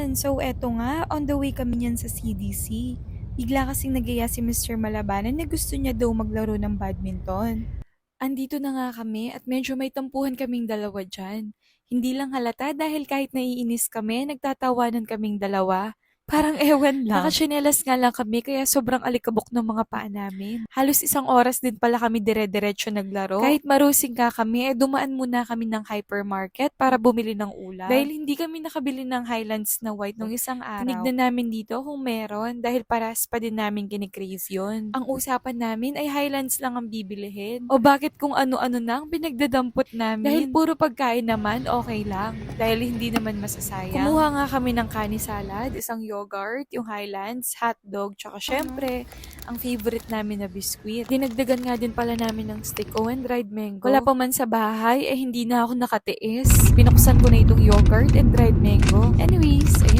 Ayan, so eto nga, on the way kami niyan sa CDC. Bigla kasing nagaya si Mr. Malabanan na gusto niya daw maglaro ng badminton. Andito na nga kami at medyo may tampuhan kaming dalawa dyan. Hindi lang halata dahil kahit naiinis kami, nagtatawanan kaming dalawa. Parang ewan lang. Nakatsinelas nga lang kami kaya sobrang alikabok ng mga paa namin. Halos isang oras din pala kami dire-diretso naglaro. Kahit marusing ka kami, dumaan muna kami ng hypermarket para bumili ng ulam. Dahil hindi kami nakabili ng Highlands na white nung isang araw. Tinignan namin dito kung meron dahil paras pa din namin kinikrave yun. Ang usapan namin ay Highlands lang ang bibilihin. O bakit kung ano-ano na ang pinagdadampot namin? Dahil puro pagkain naman, okay lang. Dahil hindi naman masasayang. Kumuha nga kami ng kani salad, isang yogurt, yung Highlands, hotdog, tsaka syempre, ang favorite namin na biskwit. Dinagdagan nga din pala namin ng steak o and dried mango. Wala pa man sa bahay, hindi na ako nakatiis. Pinuksan ko na itong yogurt and dried mango. Anyways, ayun